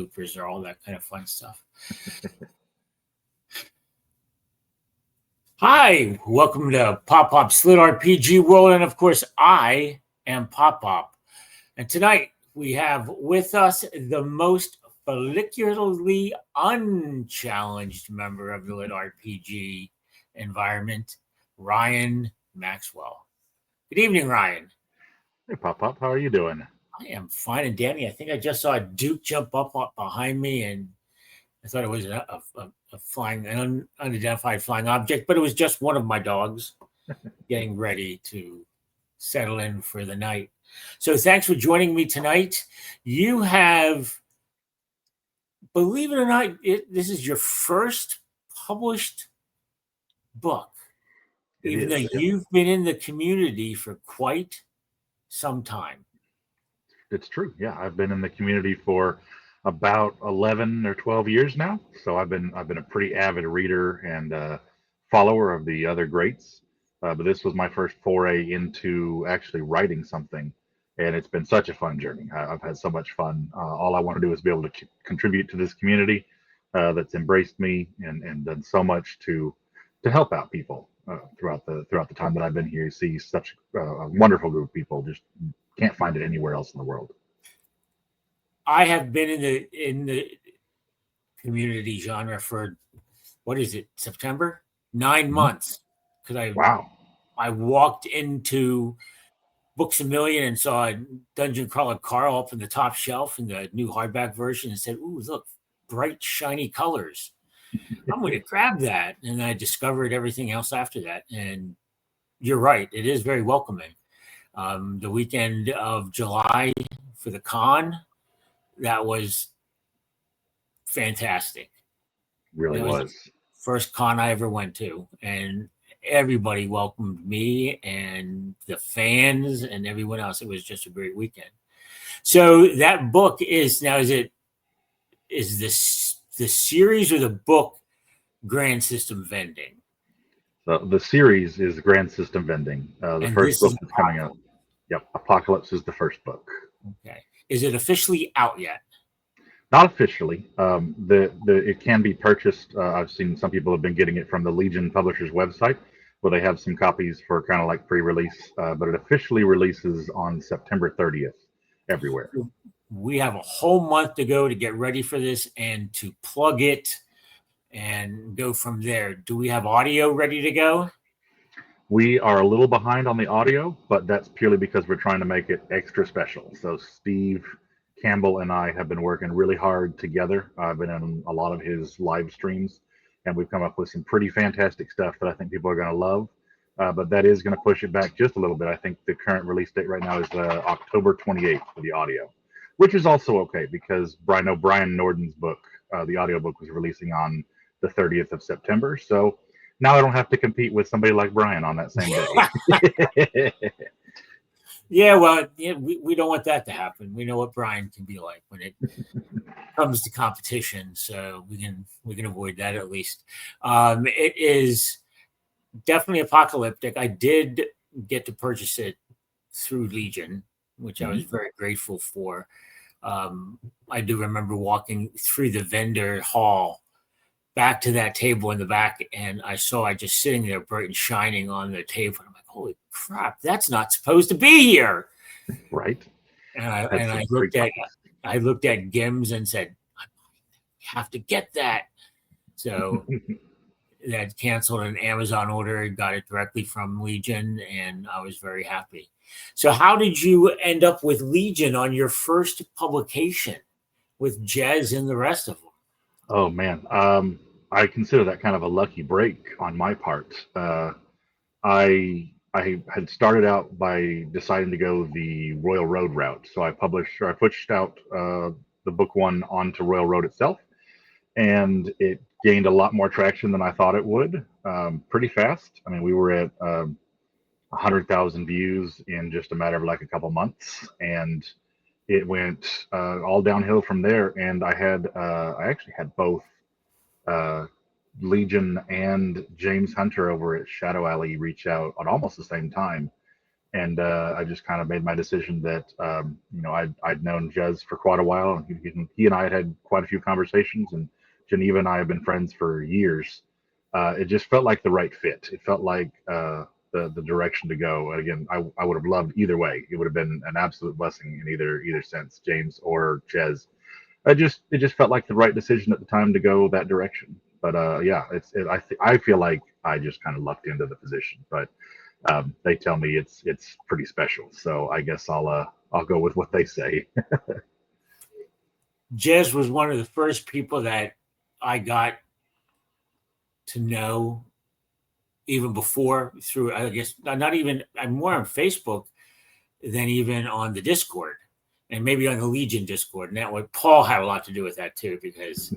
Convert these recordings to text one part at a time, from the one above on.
bloopers or all that kind of fun stuff. Hi, welcome to PopPop's LitRPG world, and of course, I am PopPop. And tonight we have with us the most follicularly unchallenged member of the LitRPG environment, Ryan Maxwell. Good evening, Ryan. Hey, PopPop, how are you doing? I am fine and dandy. I think I just saw a Duke jump up behind me, and I thought it was a flying, an unidentified flying object, but it was just one of my dogs getting ready to settle in for the night. So thanks for joining me tonight. You have, believe it or not, this is your first published book, even though you've been in the community for quite some time. It's true. Yeah, I've been in the community for about 11 or 12 years now. So I've been a pretty avid reader and follower of the other greats. But this was my first foray into actually writing something, and it's been such a fun journey. I've had so much fun. All I want to do is be able to contribute to this community that's embraced me and done so much to help out people throughout the time that I've been here. You see such a wonderful group of people. Just can't find it anywhere else in the world. I have been in the community genre for, what is it, September? 9 months. Because I walked into Books A Million and saw a Dungeon Crawler Carl up in the top shelf in the new hardback version and said, "Ooh, look, bright, shiny colors. I'm going to grab that." And I discovered everything else after that. And you're right, it is very welcoming. The weekend of July for the con, that was fantastic. Really was. First con I ever went to, and everybody welcomed me and the fans and everyone else. It was just a great weekend. So that book is this the series or the book Grand System Vending? The series is Grand System Vending. The first book is coming out. Yep, Apocalypse is the first book. Okay. Is it officially out yet? Not officially. It can be purchased. I've seen some people have been getting it from the Legion Publishers website, where they have some copies for kind of like pre-release. But it officially releases on September 30th everywhere. We have a whole month to go to get ready for this and to plug it and go from there. Do we have audio ready to go? We are a little behind on the audio, but that's purely because we're trying to make it extra special. So Steve Campbell and I have been working really hard together. I've been in a lot of his live streams, and we've come up with some pretty fantastic stuff that I think people are going to love. But that is going to push it back just a little bit. I think the current release date right now is October 28th for the audio, which is also okay because Brian Nordon's book, the audio book, was releasing on the 30th of September. So now I don't have to compete with somebody like Brian on that same day. Yeah, well, we don't want that to happen. We know what Brian can be like when it comes to competition, so we can avoid that at least. It is definitely apocalyptic. I did get to purchase it through Legion, which I was very grateful for. I do remember walking through the vendor hall back to that table in the back, and I saw it just sitting there bright and shining on the table. I'm like, holy crap, that's not supposed to be here. Right. And I looked at Gims and said, I have to get that. So that canceled an Amazon order, got it directly from Legion, and I was very happy. So how did you end up with Legion on your first publication with Jez and the rest of them? Oh, man. I consider that kind of a lucky break on my part. I had started out by deciding to go the Royal Road route. So I pushed out the book one onto Royal Road itself, and it gained a lot more traction than I thought it would pretty fast. I mean, we were at 100,000 views in just a matter of like a couple months, and it went all downhill from there. And I actually had both Legion and James Hunter over at Shadow Alley reach out at almost the same time And I just kind of made my decision that I'd known Jez for quite a while, and he and I had quite a few conversations, and Geneva and I have been friends for years. It just felt like the right fit. It felt like the direction to go. And again, I would have loved either way. It would have been an absolute blessing in either sense, James or Jez. It just felt like the right decision at the time to go that direction. But I feel like I just kind of lucked into the position, but. They tell me it's pretty special, so I guess I'll go with what they say. Jez was one of the first people that I got to know, even before through, I guess, not even, I'm more on Facebook than even on the Discord, and maybe on the Legion Discord. And that would Paul had a lot to do with that too, because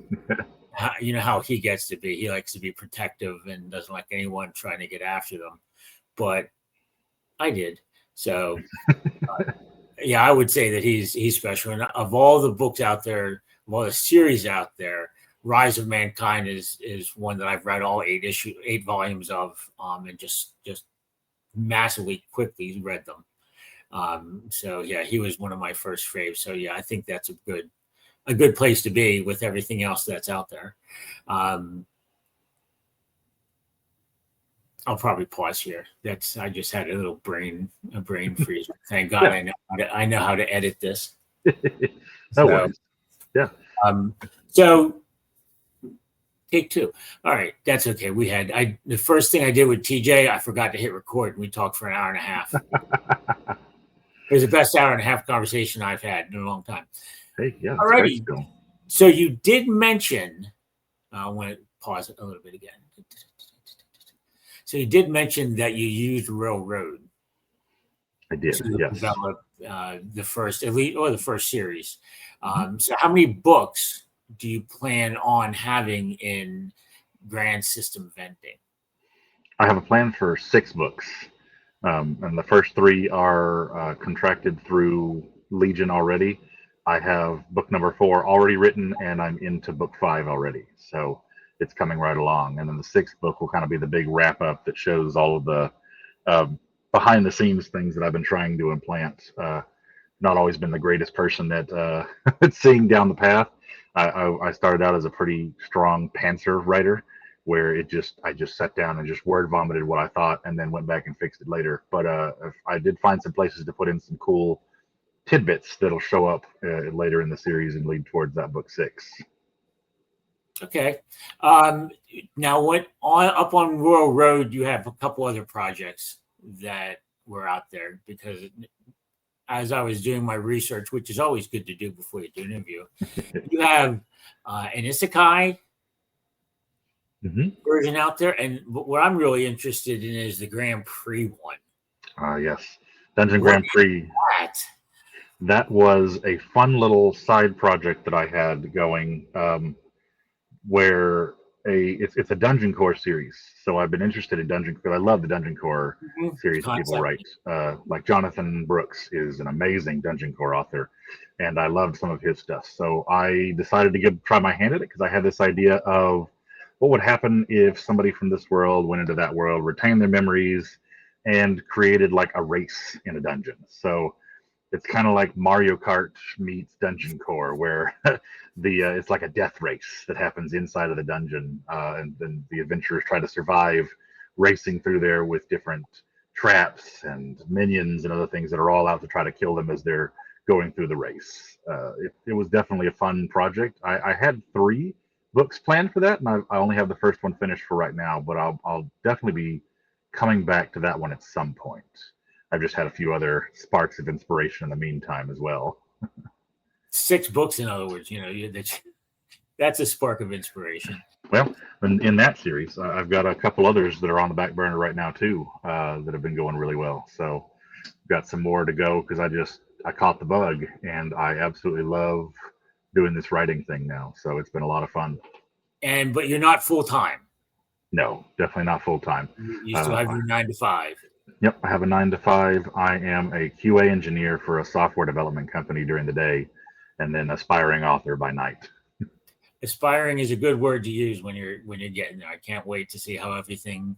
you know how he gets to be. He likes to be protective and doesn't like anyone trying to get after them. But I did. So, yeah, I would say that he's special. And of all the books out there, of all the series out there, Rise of Mankind is one that I've read all 8 volumes of, and just massively quickly read them. So yeah, he was one of my first faves. So yeah, I think that's a good place to be with everything else that's out there. I'll probably pause here. I just had a little brain freeze. Thank God I know how to edit this. No worries. Yeah. So take 2. All right, that's okay. The first thing I did with TJ, I forgot to hit record, and we talked for an hour and a half. It was the best hour and a half conversation I've had in a long time. Hey, yeah. All righty. So you did mention, I want to pause it a little bit again. So you did mention that you used Railroad. I did, yes. Develop the first Elite or the first series. So how many books do you plan on having in Grand System Vending? I have a plan for 6 books. And the first 3 are contracted through Legion already. I have book number 4 already written, and I'm into book 5 already. So it's coming right along. And then the 6th book will kind of be the big wrap up that shows all of the behind the scenes things that I've been trying to implant. Not always been the greatest person at seeing down the path. I started out as a pretty strong pantser writer, where I just sat down and just word vomited what I thought, and then went back and fixed it later. But I did find some places to put in some cool tidbits that'll show up later in the series and lead towards that book 6. Okay. Now, up on Royal Road, you have a couple other projects that were out there, because as I was doing my research, which is always good to do before you do an interview, you have an Isekai version out there, and what I'm really interested in is the Grand Prix one. Yes, Dungeon Grand Prix. That was a fun little side project that I had going, where it's a Dungeon Core series. So I've been interested in Dungeon because I love the Dungeon Core series that people write. Like Jonathan Brooks is an amazing Dungeon Core author, and I loved some of his stuff. So I decided to try my hand at it, because I had this idea of what would happen if somebody from this world went into that world, retained their memories, and created like a race in a dungeon. So it's kind of like Mario Kart meets Dungeon Core, where it's like a death race that happens inside of the dungeon, and then the adventurers try to survive racing through there with different traps and minions and other things that are all out to try to kill them as they're going through the race. It was definitely a fun project. I had 3 books planned for that, and I only have the first one finished for right now, but I'll definitely be coming back to that one at some point. I've just had a few other sparks of inspiration in the meantime as well. 6 books, in other words, that's a spark of inspiration. Well, in that series, I've got a couple others that are on the back burner right now too, that have been going really well. So I've got some more to go, because I caught the bug, and I absolutely love doing this writing thing now. So it's been a lot of fun. But you're not full time. No, definitely not full time. You still have your 9 to 5. Yep, I have a 9 to 5. I am a QA engineer for a software development company during the day, and then aspiring author by night. Aspiring is a good word to use when you're getting there. I can't wait to see how everything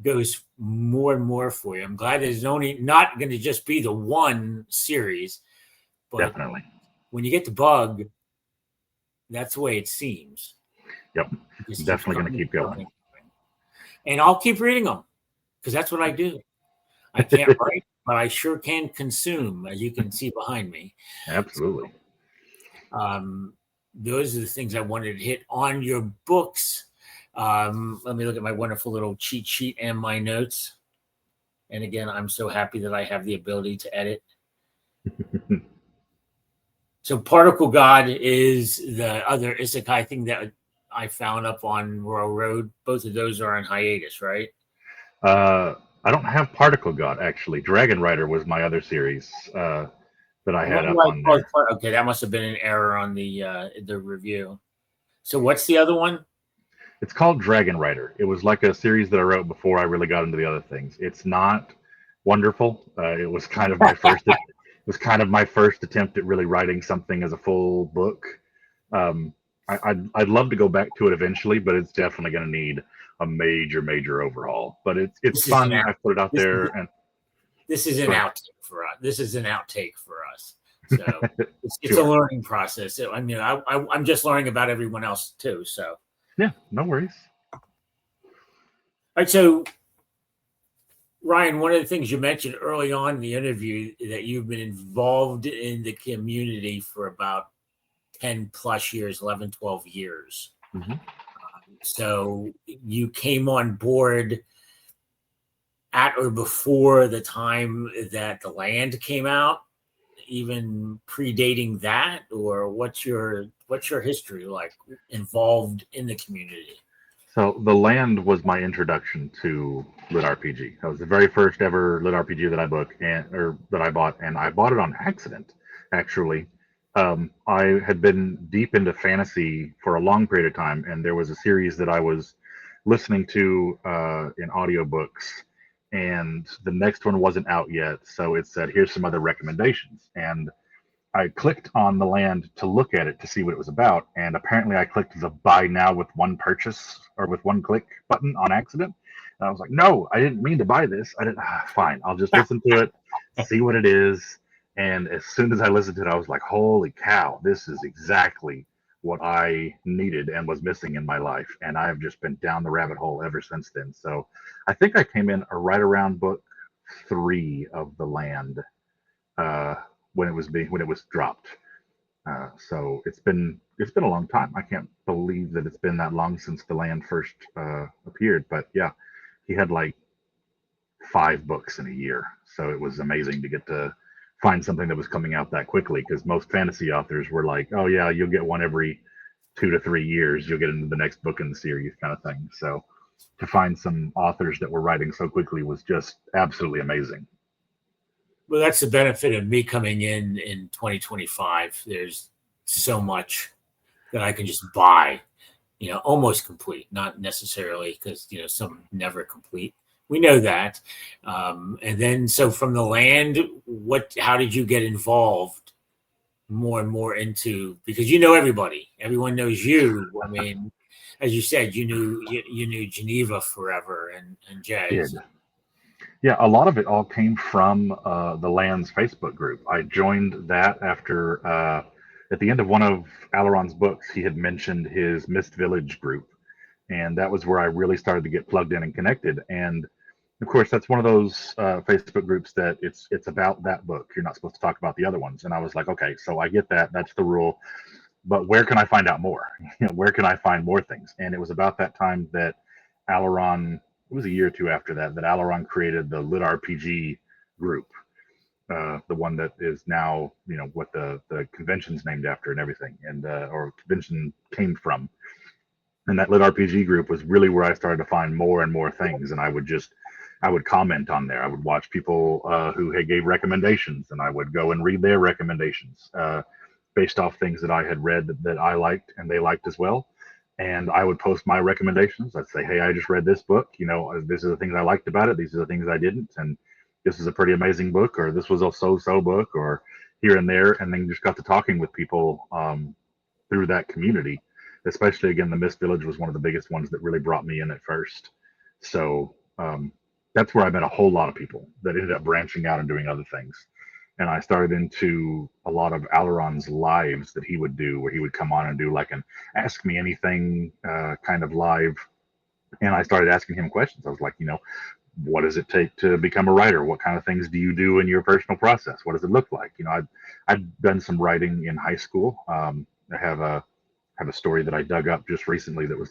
goes more and more for you. I'm glad there's only not going to just be the one series, but Definitely. when you get the bug, that's the way it seems. Yep. Definitely going to keep going. And I'll keep reading them because that's what I do. I can't write, but I sure can consume, as you can see behind me. Absolutely. So, those are the things I wanted to hit on your books. Let me look at my wonderful little cheat sheet and my notes. And again, I'm so happy that I have the ability to edit. So Particle God is the other isekai thing that I found up on Royal Road. Both of those are on hiatus, right? I don't have Particle God, actually. Dragon Rider was my other series that I had up on there. Okay, that must have been an error on the review. So what's the other one? It's called Dragon Rider. It was like a series that I wrote before I really got into the other things. It's not wonderful. It was kind of my first. It was kind of my first attempt at really writing something as a full book. I'd love to go back to it eventually, but it's definitely going to need a major overhaul. But it's fun. I put it out there, and this is an outtake for us. This is an outtake for us. So it's a learning process. I mean, I'm just learning about everyone else too. So yeah, no worries. All right, so Ryan, one of the things you mentioned early on in the interview that you've been involved in the community for about 10 plus years, 11, 12 years. Mm-hmm. So you came on board at or before the time that the land came out, even predating that, or what's your history like involved in the community? So the land was my introduction to LitRPG. That was the very first ever LitRPG that I bought, and I bought it on accident. Actually, I had been deep into fantasy for a long period of time, and there was a series that I was listening to in audiobooks, and the next one wasn't out yet, so it said, "Here's some other recommendations," and I clicked on the land to look at it to see what it was about, and apparently I clicked the buy now with one purchase or with one click button on accident. And I was like, no, I didn't mean to buy this. I didn't. Fine, I'll just listen to it, see what it is. And as soon as I listened to it, I was like, holy cow, this is exactly what I needed and was missing in my life. And I've just been down the rabbit hole ever since then. So I think I came in right around book 3 of the land. When it was dropped. So it's been a long time. I can't believe that it's been that long since the land first appeared. But yeah, he had like 5 books in a year, so it was amazing to get to find something that was coming out that quickly. Because most fantasy authors were like, oh yeah, you'll get one every 2 to 3 years. You'll get into the next book in the series, kind of thing. So to find some authors that were writing so quickly was just absolutely amazing. Well, that's the benefit of me coming in 2025. There's so much that I can just buy, almost complete, not necessarily because, some never complete. We know that. And then, so from the land, how did you get involved more and more into, because everybody, everyone knows you. I mean, as you said, you knew Geneva forever and Jazz. Yeah, a lot of it all came from the Land's Facebook group. I joined that after, at the end of one of Aleron's books, he had mentioned his Mist Village group. And that was where I really started to get plugged in and connected. And of course, that's one of those Facebook groups that it's about that book. You're not supposed to talk about the other ones. And I was like, okay, so I get that. That's the rule. But where can I find out more? Where can I find more things? And it was about that time that Aleron, it was a year or two after that Aleron created the LitRPG group, the one that is now, what the convention's named after and everything, and or convention came from. And that LitRPG group was really where I started to find more and more things. And I would comment on there. I would watch people who gave recommendations, and I would go and read their recommendations based off things that I had read that I liked and they liked as well. And I would post my recommendations. I'd say, hey, I just read this book. These are the things I liked about it. These are the things I didn't. And this is a pretty amazing book, or this was a so-so book, or here and there. And then just got to talking with people through that community. Especially, again, the Mist Village was one of the biggest ones that really brought me in at first. So that's where I met a whole lot of people that ended up branching out and doing other things. And I started into a lot of Aleron's lives that he would do, where he would come on and do like an Ask Me Anything kind of live. And I started asking him questions. I was like, what does it take to become a writer? What kind of things do you do in your personal process? What does it look like? I've done some writing in high school. I have a story that I dug up just recently that was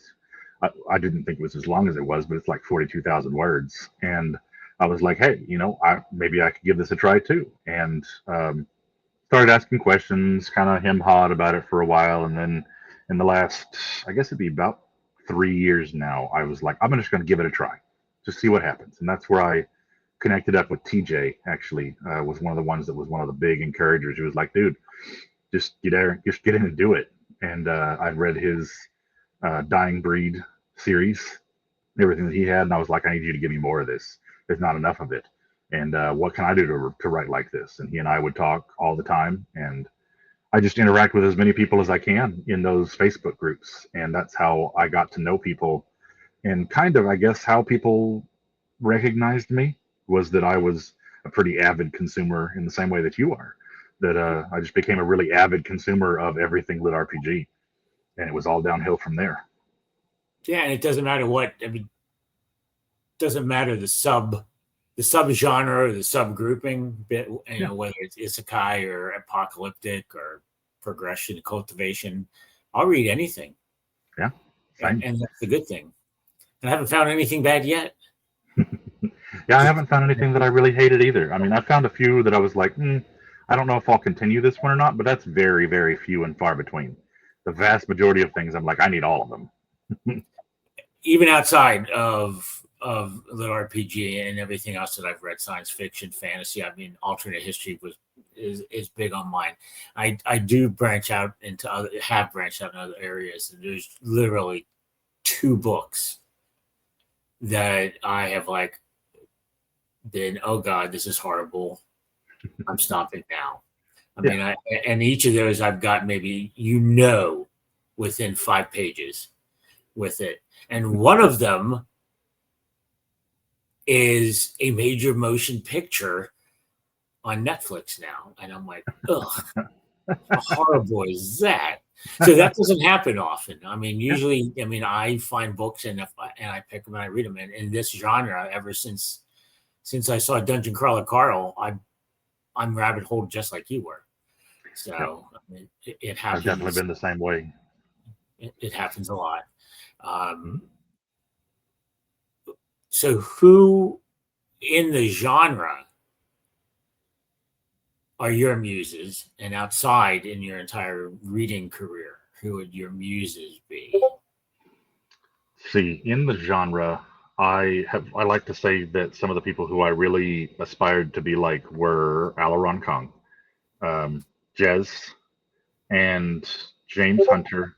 I didn't think it was as long as it was, but it's like 42,000 words. And I was like, hey, maybe I could give this a try too. And started asking questions, kind of hem-hawed about it for a while. And then in the last, I guess it'd be about 3 years now, I was like, I'm just going to give it a try, just see what happens. And that's where I connected up with TJ, actually, was one of the ones that was one of the big encouragers. He was like, dude, just get in and do it. And I'd read his Dying Breed series, everything that he had, and I was like, I need you to give me more of this. There's not enough of it. And what can I do to write like this? And he and I would talk all the time, and I just interact with as many people as I can in those Facebook groups. And that's how I got to know people. And kind of, I guess, how people recognized me was that I was a pretty avid consumer in the same way that you are. That I just became a really avid consumer of everything LitRPG. And it was all downhill from there. Yeah, and it doesn't matter what, doesn't matter the subgenre or the subgrouping, whether it's isekai or apocalyptic or progression, cultivation. I'll read anything. Yeah, and that's the good thing. And I haven't found anything bad yet. Yeah, I haven't found anything that I really hated either. I mean, I found a few that I was like, I don't know if I'll continue this one or not, but that's very, very few and far between. The vast majority of things, I'm like, I need all of them. Even outside of LitRPG and everything else that I've read, science fiction, fantasy, alternate history is big on mine. I do branch out into have branched out in other areas. There's literally 2 books that I have been, oh God, this is horrible. I'm stopping now. And each of those I've got maybe, within 5 pages with it. And one of them is a major motion picture on Netflix now. And I'm like, ugh, how horrible is that? So that doesn't happen often. Usually, I find books and I pick them and I read them. And in this genre, ever since I saw Dungeon Crawler Carl, I'm rabbit hole just like you were. So it happens. I've definitely been the same way. It happens a lot. So who in the genre are your muses, and outside in your entire reading career, who would your muses be? See, in the genre, I like to say that some of the people who I really aspired to be like were Aleron Kong, Jez, and James Hunter,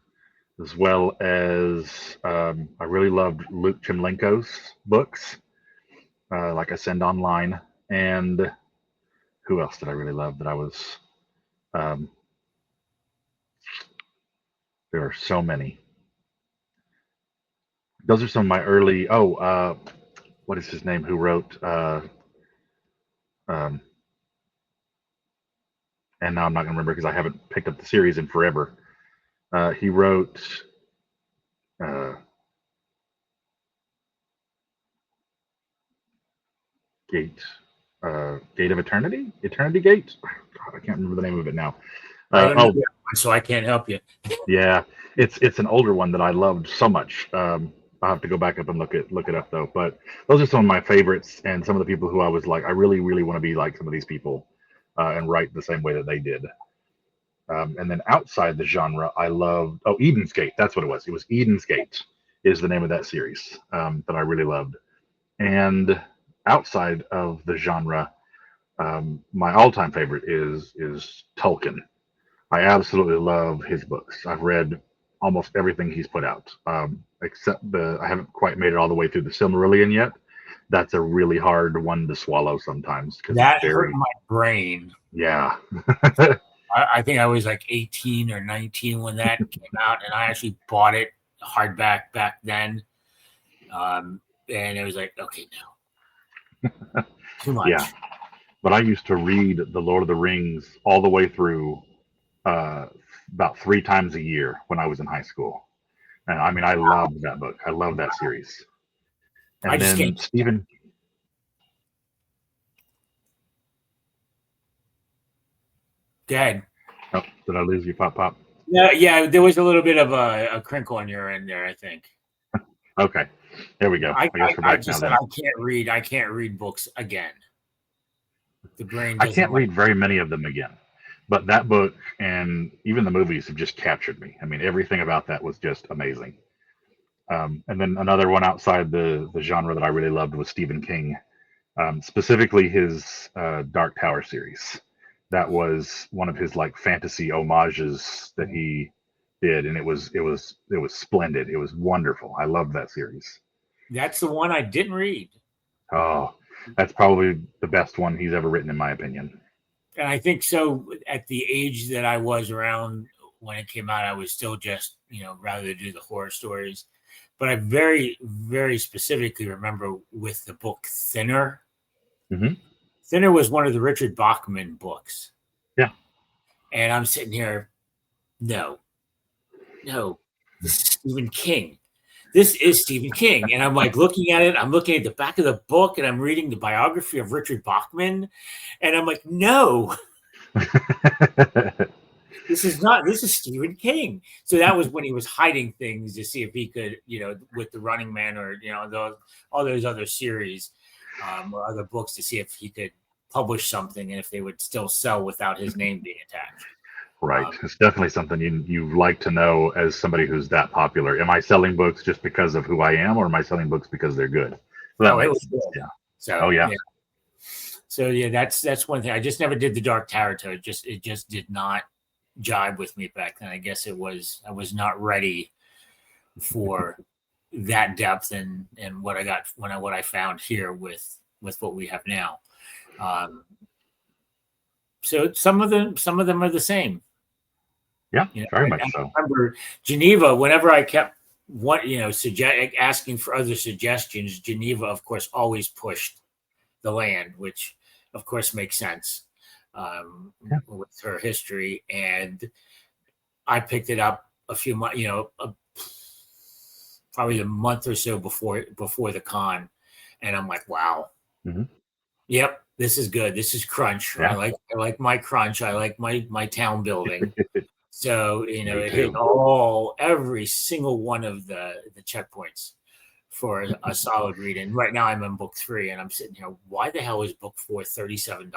as well as I really loved Luke Chmilenko's books, like Ascend Online, and who else did I really love that I was there are so many. Those are some of my early what is his name who wrote and now I'm not gonna remember because I haven't picked up the series in forever. He wrote Gate of Eternity? Eternity Gate? God, I can't remember the name of it now. So I can't help you. Yeah, it's an older one that I loved so much. I'll have to go back up and look it up though. But those are some of my favorites and some of the people who I was like, I really, really want to be like some of these people and write the same way that they did. And then outside the genre, I loved Eden's Gate. That's what it was. It was Eden's Gate is the name of that series that I really loved. And outside of the genre, my all-time favorite is Tolkien. I absolutely love his books. I've read almost everything he's put out, except I haven't quite made it all the way through the Silmarillion yet. That's a really hard one to swallow sometimes. That hurt my brain. Yeah. I think I was like 18 or 19 when that came out, and I actually bought it hardback back then. And it was like, okay, no, too much. Yeah, but I used to read The Lord of the Rings all the way through about 3 times a year when I was in high school. And I mean, I loved that book. I love that series. I And just then can't. Stephen, Go ahead. oh, did I lose you, Pop Pop? Yeah, there was a little bit of a crinkle on your end there, I think. Okay, there we go. I guess we're I back now just said then. I can't read books again. The brain I doesn't can't like. read very many of them again, but that book and even the movies have just captured me. I mean, everything about that was just amazing. And then another one outside the genre that I really loved was Stephen King, specifically his Dark Tower series. That was one of his like fantasy homages that he did, and it was splendid. It was wonderful. I loved that series. That's the one I didn't read. Oh, that's probably the best one he's ever written, in my opinion. And I think so at the age that I was around when it came out, I was still just, rather do the horror stories. But I very, very specifically remember with the book Thinner. Hmm. Thinner was one of the Richard Bachman books. Yeah. And I'm sitting here, no, this is Stephen King. This is Stephen King. And I'm like looking at it. I'm looking at the back of the book and I'm reading the biography of Richard Bachman. And I'm like, no, this is Stephen King. So that was when he was hiding things to see if he could, with the Running Man or, all those other series or other books to see if he could publish something and if they would still sell without his name being attached. Right. It's definitely something you like to know as somebody who's that popular. Am I selling books just because of who I am, or am I selling books because they're good? So that It makes was sense. good. Yeah. So, Oh yeah. So that's one thing. I just never did the Dark Tower. It just did not jibe with me back then. I guess I was not ready for that depth and what I got what I found here with what we have now. So some of them are the same. Yeah, very much so. I remember Geneva. Whenever I kept asking for other suggestions, Geneva, of course, always pushed the land, which of course makes sense with her history. And I picked it up a few months, probably a month or so before the con, and I'm like, wow, yep, this is good. This is crunch. Yeah. I like my crunch. I like my town building. So it hit every single one of the checkpoints for a solid read. And right now I'm in book 3, and I'm sitting here. Why the hell is book 4 $37?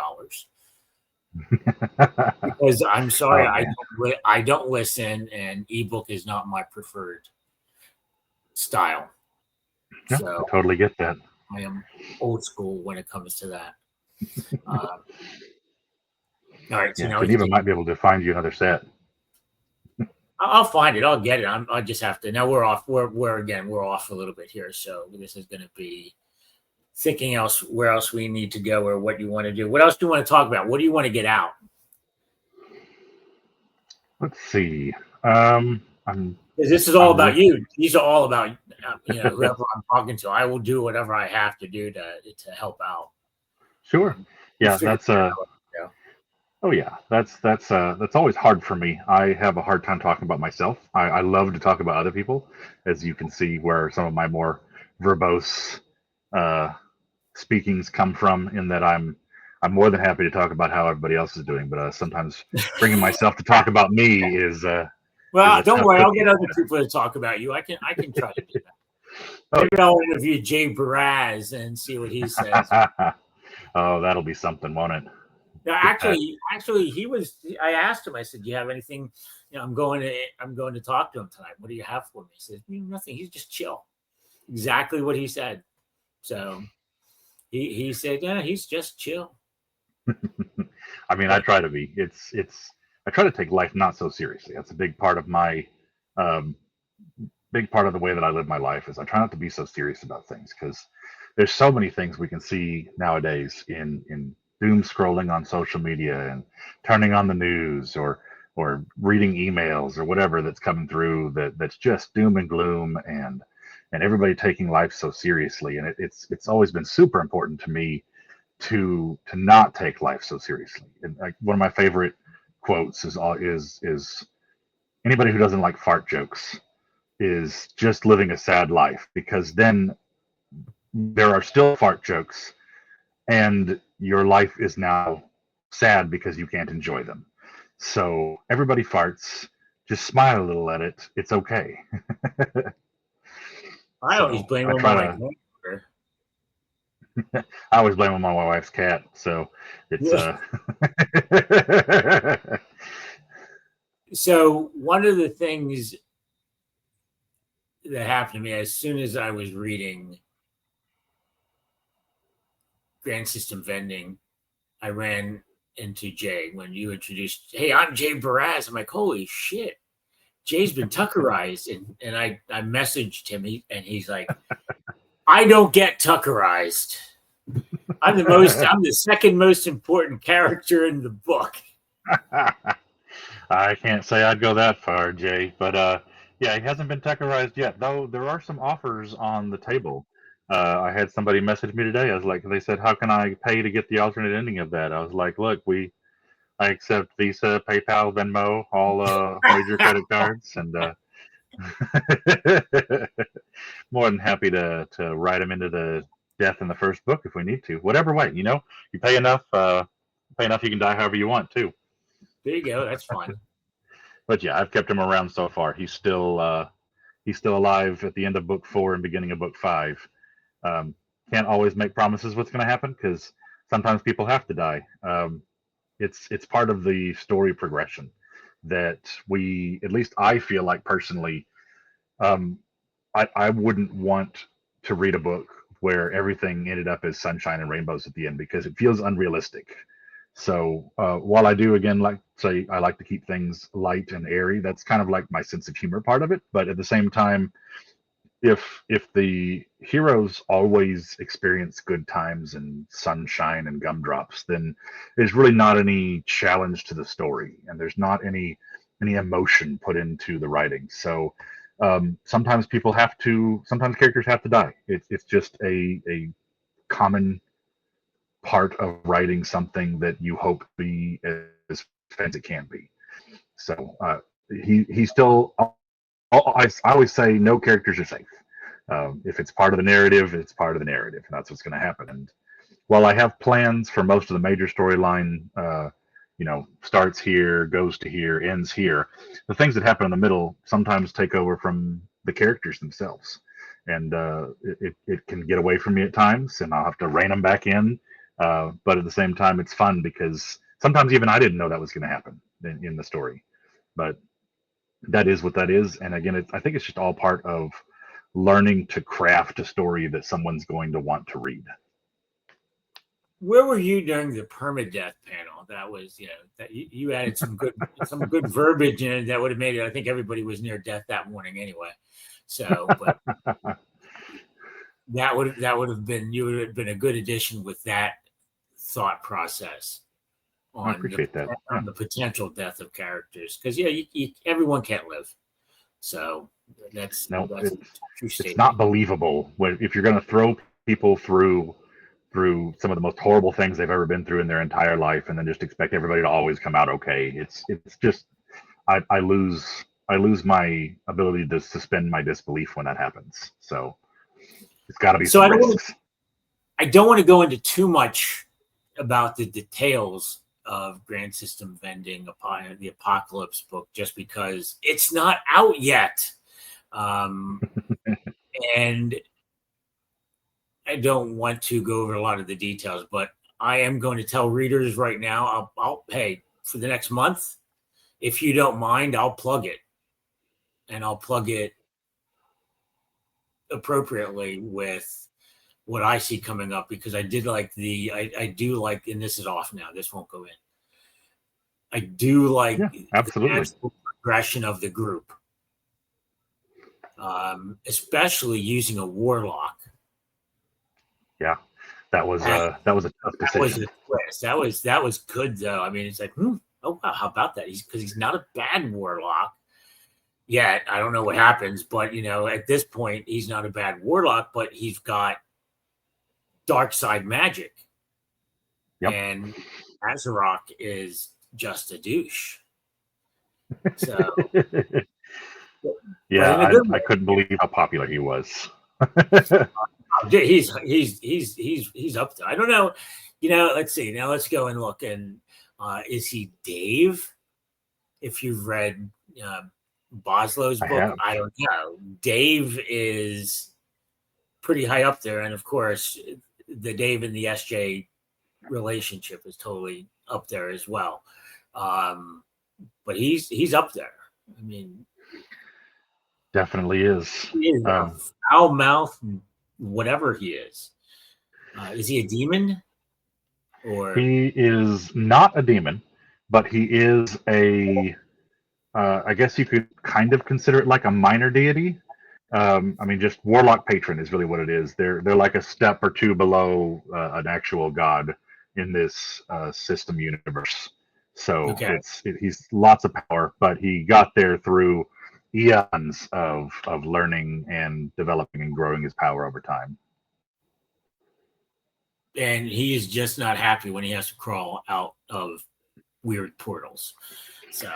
Because I'm sorry, I don't listen, and ebook is not my preferred style. Yeah, So I totally get that. I am old school when it comes to that. All right, so now Geneva might be able to find you another set. I'll find it. I'll get it. I just have to. Now we're off. We're off a little bit here. So this is going to be thinking where else we need to go or what you want to do. What else do you want to talk about? What do you want to get out? Let's see. This is all about you. These are all about whoever I'm talking to. I will do whatever I have to do to help out. Sure. Yeah, that's Oh yeah, that's always hard for me. I have a hard time talking about myself. I love to talk about other people, as you can see where some of my more verbose speakings come from. In that I'm more than happy to talk about how everybody else is doing, but sometimes bringing myself to talk about me is. Well, don't worry. I'll get other people to talk about you. I can try to do that. Maybe I'll interview Jay Beraz and see what he says. Oh, that'll be something, won't it? Actually, he was. I asked him. I said, "Do you have anything? I'm going to talk to him tonight. What do you have for me?" He said, "Nothing. He's just chill." Exactly what he said. So he said, "Yeah, he's just chill." I mean, I try to be. I try to take life not so seriously. That's a big part of my big part of the way that I live my life is I try not to be so serious about things, because there's so many things we can see nowadays in doom scrolling on social media and turning on the news or reading emails or whatever that's coming through that's just doom and gloom, and and everybody taking life so seriously. And it's always been super important to me to not take life so seriously. And like one of my favorite quotes is anybody who doesn't like fart jokes is just living a sad life, because then there are still fart jokes and your life is now sad because you can't enjoy them. So everybody farts, just smile a little at it. It's okay. I always blame I him try on my to. granddaughter. I always blame them on my wife's cat. So it's So one of the things that happened to me as soon as I was reading Grand System Vending, I ran into Jay when you introduced, hey, I'm Jay Beraz. I'm like, holy shit, Jay's been tuckerized. And I messaged him and he's like, I don't get tuckerized. I'm the second most important character in the book. I can't say I'd go that far, Jay, but yeah, he hasn't been tuckerized yet. Though there are some offers on the table. I had somebody message me today. I was like, they said, "How can I pay to get the alternate ending of that?" I was like, "Look, I accept Visa, PayPal, Venmo, all major credit cards, and more than happy to write them into the death in the first book if we need to. Whatever way, you pay enough, you can die however you want too." There you go. That's fine. But yeah, I've kept him around so far. He's still alive at the end of book 4 and beginning of book 5. Can't always make promises what's going to happen, because sometimes people have to die. It's part of the story progression that at least I feel like personally, I wouldn't want to read a book where everything ended up as sunshine and rainbows at the end, because it feels unrealistic. So while I do, again, I like to keep things light and airy, that's kind of like my sense of humor part of it. But at the same time, if the heroes always experience good times and sunshine and gumdrops, then there's really not any challenge to the story, and there's not any emotion put into the writing. So sometimes characters have to die. It's just a common part of writing something that you hope to be as fun as it can be. So he still. I always say no characters are safe. If it's part of the narrative, it's part of the narrative, and that's what's going to happen. And while I have plans for most of the major storyline, starts here, goes to here, ends here, the things that happen in the middle sometimes take over from the characters themselves, and it can get away from me at times, and I'll have to rein them back in. But at the same time, it's fun because sometimes even I didn't know that was going to happen in the story, but that is what that is. And again, I think it's just all part of learning to craft a story that someone's going to want to read. Where were you during the permadeath panel? That was, that you added some good verbiage in it that would have made it. I think everybody was near death that morning anyway. So, but that would have been, you would have been a good addition with that thought process I appreciate that. On the potential death of characters, because everyone can't live. So that's true it's statement. not believable if you're going to throw people through some of the most horrible things they've ever been through in their entire life, and then just expect everybody to always come out okay. It's just I lose my ability to suspend my disbelief when that happens. So it's got to be some risks. I don't want to go into too much about the details of Grand System Vending, the Apocalypse book, just because it's not out yet. And I don't want to go over a lot of the details, but I am going to tell readers right now, I'll pay for the next month. If you don't mind, I'll plug it. And I'll plug it appropriately with what I see coming up, because I did like I do like, and this is off now, this won't go in. I do like absolutely the progression of the group, especially using a warlock. Yeah, that was a tough decision. That was good though. I mean, it's like, oh wow, how about that? Because he's not a bad warlock, yet. I don't know what happens, but at this point, he's not a bad warlock, but he's got dark side magic. Yep. And Azeroth is just a douche. So yeah, I couldn't believe how popular he was. he's up there. I don't know. Let's see. Now let's go and look. And is he Dave? If you've read Bosloe's book, I don't know. Dave is pretty high up there, and of course, the Dave and the SJ relationship is totally up there as well. But he's up there. I mean, definitely is. He is a foul mouth, whatever he is. Is he a demon? Or he is not a demon, but he is a. I guess you could kind of consider it like a minor deity. I mean, just warlock patron is really what it is. They're like a step or two below an actual god in this system universe. So he's lots of power, but he got there through eons of learning and developing and growing his power over time. And he is just not happy when he has to crawl out of weird portals. So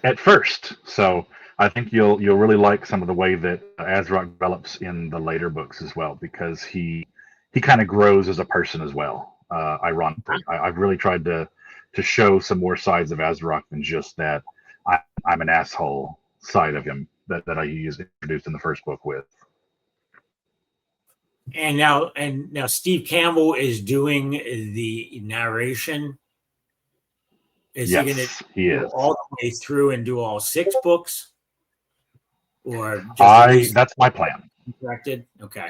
at first, so I think you'll really like some of the way that Azeroth develops in the later books as well, because he kind of grows as a person as well. Ironically, I've really tried to show some more sides of Azeroth than just that I'm an asshole side of him that I introduced in the first book with. And now Steve Campbell is doing the narration. Is he going to go all the way through and do all 6 books? Or just that's my plan. Directed? Okay.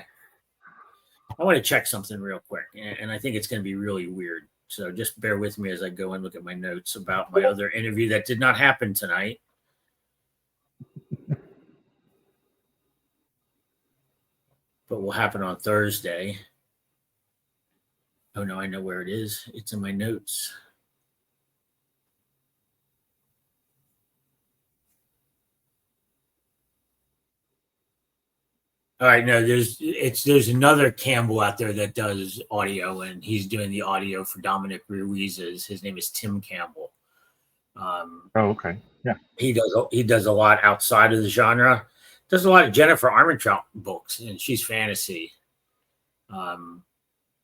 I want to check something real quick, and I think it's going to be really weird. So just bear with me as I go and look at my notes about my other interview that did not happen tonight. But will happen on Thursday. Oh, no, I know where it is. It's in my notes. All right, no, there's another Campbell out there that does audio, and he's doing the audio for Dominic Ruiz's. His name is Tim Campbell. Okay, yeah. He does a lot outside of the genre. Does a lot of Jennifer Armentrout books, and she's fantasy.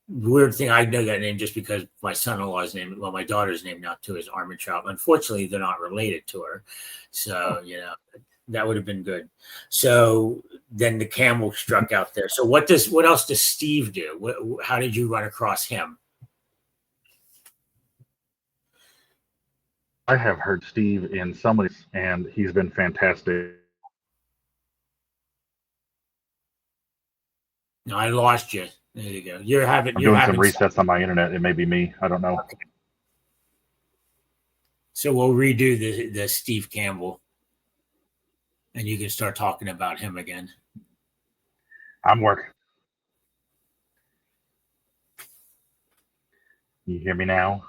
Weird thing, I know that name just because my son-in-law's name, well, my daughter's name now too is Armentrout. Unfortunately, they're not related to her, so that would have been good. So then the Campbell struck out there. So what else does Steve do? How did you run across him? I have heard Steve in some of these, and he's been fantastic. No, I lost you. There you go. I'm doing some resets on my internet. It may be me. I don't know. Okay. So we'll redo the Steve Campbell, and you can start talking about him again. I'm working. You hear me now?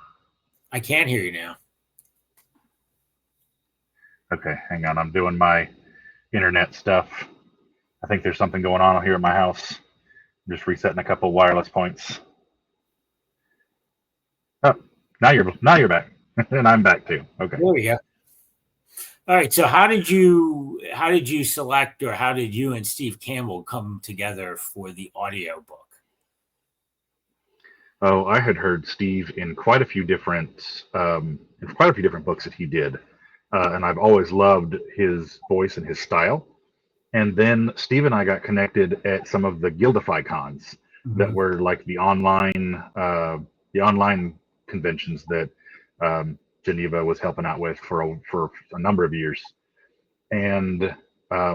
I can hear you now. Okay, hang on. I'm doing my internet stuff. I think there's something going on here at my house. I'm just resetting a couple wireless points. Oh, now you're back, and I'm back too. Okay. There we go. All right. So how did you select, or how did you and Steve Campbell come together for the audio book? Oh, I had heard Steve in quite a few different books that he did, and I've always loved his voice and his style. And then Steve and I got connected at some of the Guildify cons that were like the online conventions that Geneva was helping out with for a number of years. And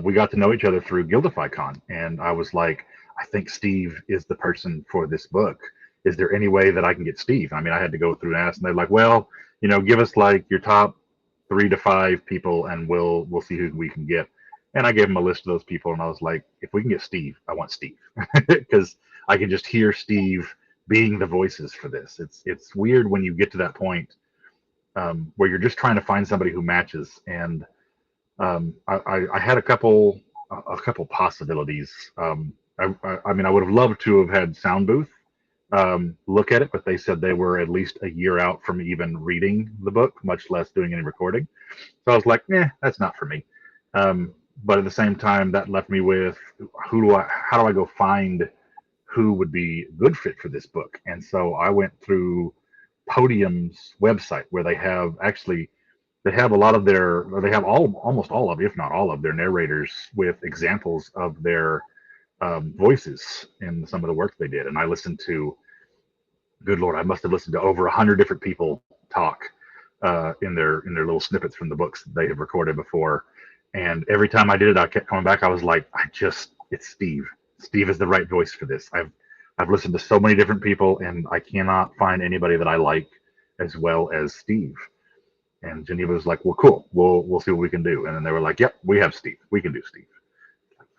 we got to know each other through Guildify Con. And I was like, I think Steve is the person for this book. Is there any way that I can get Steve? I mean, I had to go through and ask, and they're like, well, give us like your top 3 to 5 people, and we'll see who we can get. And I gave him a list of those people, and I was like, if we can get Steve, I want Steve, because I can just hear Steve being the voices for this. It's weird when you get to that point where you're just trying to find somebody who matches. And I had a couple possibilities. I mean, I would have loved to have had Sound Booth look at it, but they said they were at least a year out from even reading the book, much less doing any recording. So I was like, that's not for me. But at the same time, that left me with how do I go find who would be a good fit for this book? And so I went through Podium's website where they have a lot of they have almost all of, if not all of their narrators with examples of their voices in some of the work they did. And I listened to, good Lord, I must have listened to over 100 different people talk in their little snippets from the books they have recorded before. And every time I did it, I kept coming back. I was like, it's Steve. Steve is the right voice for this. I've listened to so many different people, and I cannot find anybody that I like as well as Steve. And Geneva was like, well, cool. We'll see what we can do. And then they were like, yep, we have Steve. We can do Steve.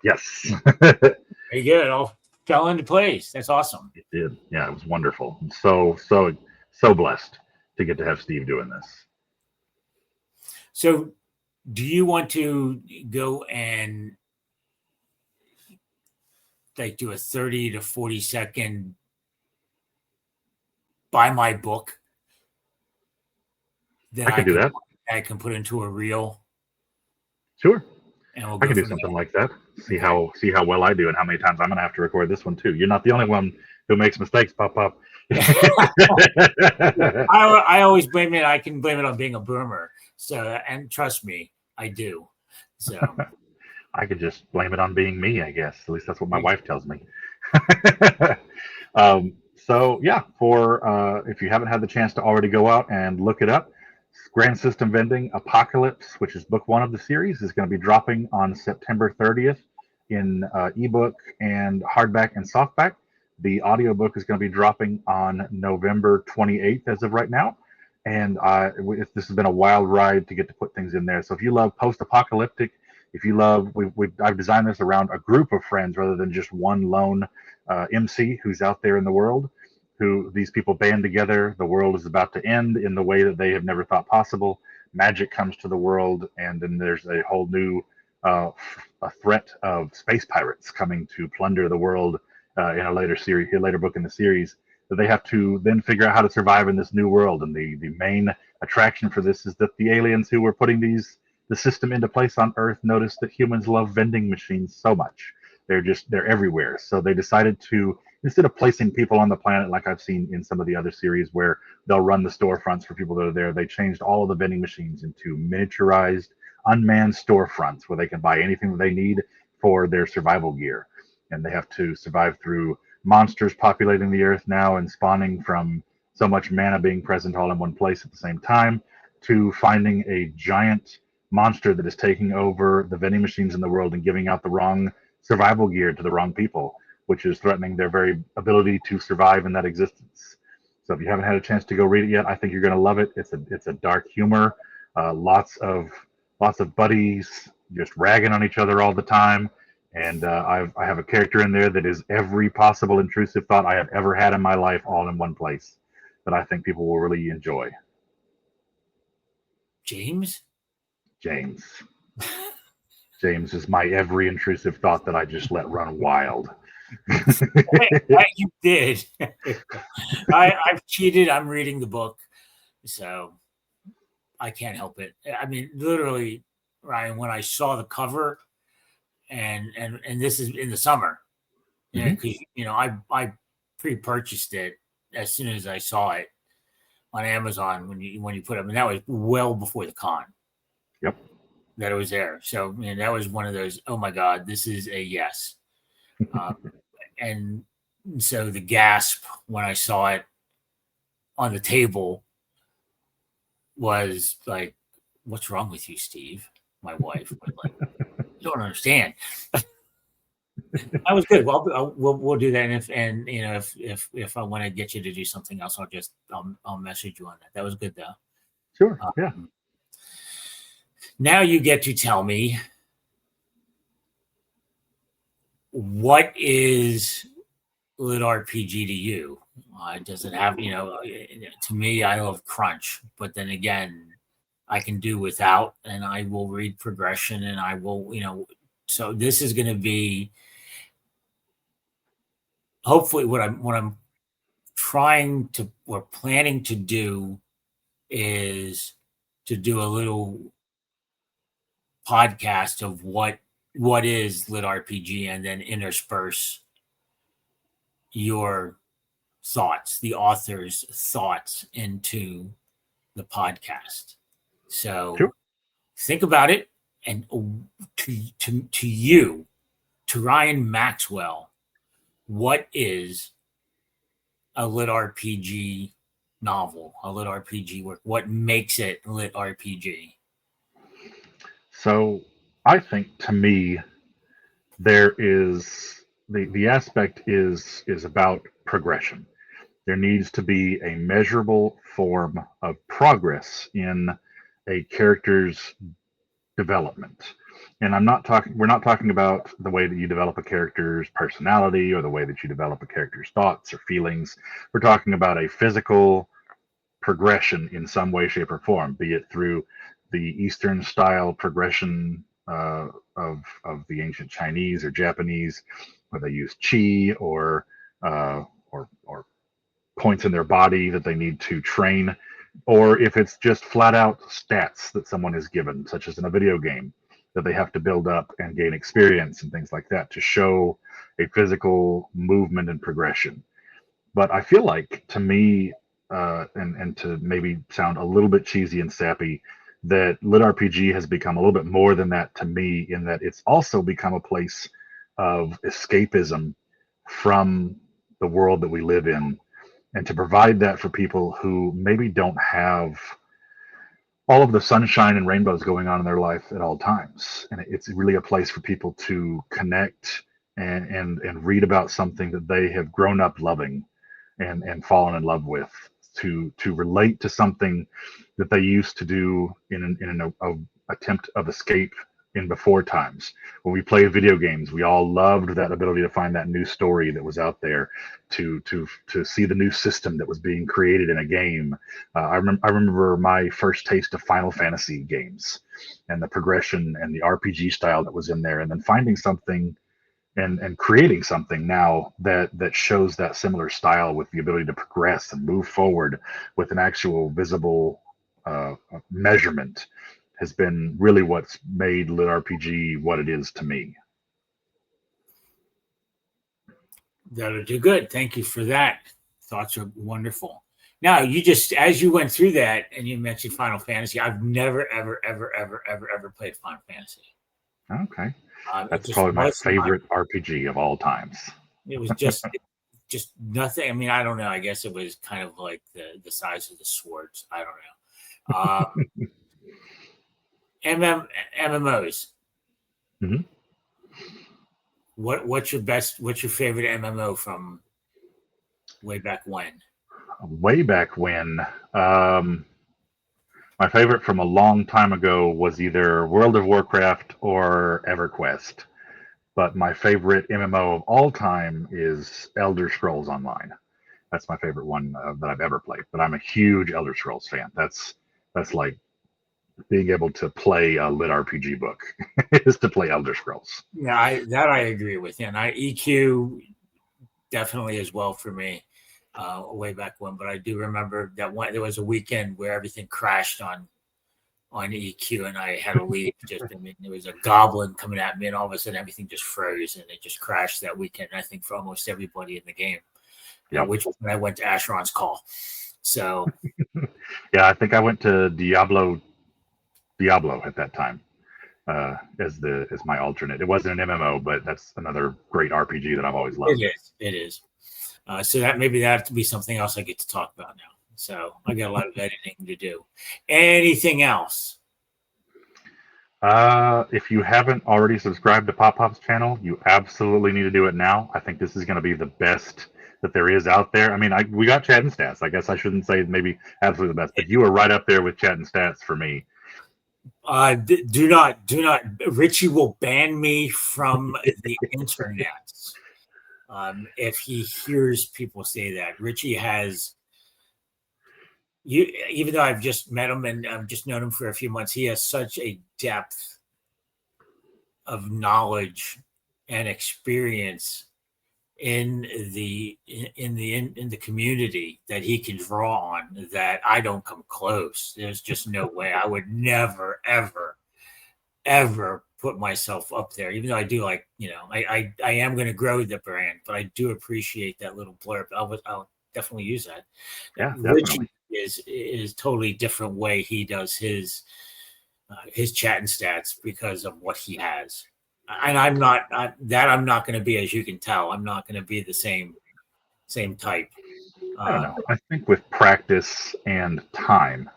Yes. Very good. It all fell into place. That's awesome. It did. Yeah, it was wonderful. I'm so blessed to get to have Steve doing this. So do you want to go and like do a 30 to 40 second buy my book that I can do that. I can put into a reel? Sure. And we'll I can do something like that. See how well I do and how many times I'm going to have to record this one too. You're not the only one who makes mistakes, PopPop. I always blame it. I can blame it on being a boomer. So, and trust me, I do. So I could just blame it on being me, I guess. At least that's what my wife tells me. So yeah, if you haven't had the chance to already go out and look it up, Grand System Vending Apocalypse, which is book 1 of the series, is going to be dropping on September 30th in ebook and hardback and softback. The audiobook is going to be dropping on November 28th as of right now. And this has been a wild ride to get to put things in there. So if you love post-apocalyptic, if you love, I've designed this around a group of friends rather than just one lone MC who's out there in the world. Who these people band together. The world is about to end in the way that they have never thought possible. Magic comes to the world, and then there's a whole new a threat of space pirates coming to plunder the world in a later book in the series. That they have to then figure out how to survive in this new world. And the main attraction for this is that the aliens who were putting the system into place on Earth noticed that humans love vending machines so much. They're everywhere. So they decided to, instead of placing people on the planet like I've seen in some of the other series where they'll run the storefronts for people that are there, they changed all of the vending machines into miniaturized, unmanned storefronts where they can buy anything that they need for their survival gear. And they have to survive through monsters populating the earth now and spawning from so much mana being present all in one place at the same time, to finding a giant monster that is taking over the vending machines in the world and giving out the wrong survival gear to the wrong people, which is threatening their very ability to survive in that existence. So if you haven't had a chance to go read it yet, I think you're going to love it. It's a dark humor, lots of buddies just ragging on each other all the time, and I have a character in there that is every possible intrusive thought I have ever had in my life, all in one place, that I think people will really enjoy. James is my every intrusive thought that I just let run wild. You did. I've cheated. I'm reading the book, so I can't help it. I mean, literally, Ryan, when I saw the cover, and this is in the summer, because I pre-purchased it as soon as I saw it on Amazon when you put it. I mean, that was well before the con. Yep. That it was there. So that was one of those, oh my God, this is a yes. And so the gasp when I saw it on the table was like, what's wrong with you, Steve? My wife was like, you don't understand. That was good. Well, we'll do that. And if I want to get you to do something else, I'll message you on that. That was good though. Sure. Yeah. Now you get to tell me, what is LitRPG to you? Does it have, to me, I love crunch, but then again, I can do without, and I will read progression, and I will, so this is going to be hopefully what I'm trying to or planning to do is to do a little podcast of what is LitRPG, and then intersperse your thoughts, the author's thoughts, into the podcast. So Sure. think about it, and to you, to Ryan Maxwell, what is a LitRPG novel, a LitRPG work? What makes it LitRPG? So I think, to me, there is the aspect is about progression. There needs to be a measurable form of progress in a character's development. And we're not talking about the way that you develop a character's personality or the way that you develop a character's thoughts or feelings. We're talking about a physical progression in some way, shape, or form, be it through the Eastern style progression of the ancient Chinese or Japanese, where they use chi or points in their body that they need to train, or if it's just flat out stats that someone is given, such as in a video game, that they have to build up and gain experience and things like that to show a physical movement and progression. But I feel like, to me, and to maybe sound a little bit cheesy and sappy, that LitRPG has become a little bit more than that to me, in that it's also become a place of escapism from the world that we live in, and to provide that for people who maybe don't have all of the sunshine and rainbows going on in their life at all times. And it's really a place for people to connect and read about something that they have grown up loving and fallen in love with, to relate to something that they used to do in an attempt of escape in before times. When we played video games, we all loved that ability to find that new story that was out there, to see the new system that was being created in a game. I remember my first taste of Final Fantasy games, and the progression and the RPG style that was in there, and then finding something and creating something now that shows that similar style, with the ability to progress and move forward with an actual visible measurement, has been really what's made LitRPG what it is to me. That'll do good. Thank you for that. Thoughts are wonderful. Now, you just, as you went through that and you mentioned Final Fantasy, I've never, ever played Final Fantasy. Okay. That's probably my favorite RPG of all times. It was just nothing. I mean, I don't know. I guess it was kind of like the size of the swords. I don't know. MMOs. Mm-hmm. What's your favorite MMO from way back when? Way back when, my favorite from a long time ago was either World of Warcraft or EverQuest. But my favorite MMO of all time is Elder Scrolls Online. That's my favorite one that I've ever played. But I'm a huge Elder Scrolls fan. That's like being able to play a LitRPG book is to play Elder Scrolls. Yeah, I agree with you. And EQ definitely as well for me, way back when. But I do remember that there was a weekend where everything crashed on EQ, and I had to leave. There was a goblin coming at me, and all of a sudden everything just froze, and it just crashed that weekend. I think for almost everybody in the game, which was when I went to Asheron's Call. So, yeah, I think I went to Diablo at that time as my alternate. It wasn't an MMO, but that's another great RPG that I've always loved. It is. So that maybe that have to be something else I get to talk about now. So I got a lot of editing to do. Anything else? If you haven't already subscribed to PopPop's channel, you absolutely need to do it now. I think this is going to be the best that there is out there. I mean, we got Chat and Stats. I guess I shouldn't say maybe absolutely the best, but you are right up there with Chat and Stats for me. Do not. Richey will ban me from the internet if he hears people say that. Richey has, even though I've just met him and I've just known him for a few months, he has such a depth of knowledge and experience in the community that he can draw on that I don't come close. There's just no way. I would never, ever put myself up there, even though I do I am going to grow the brand, but I do appreciate that little blurb. I'll definitely use that. Yeah, Richey is totally different way he does his chat and stats because of what he has. And I'm not going to be, as you can tell, I'm not going to be the same type. I don't know. I think with practice and time,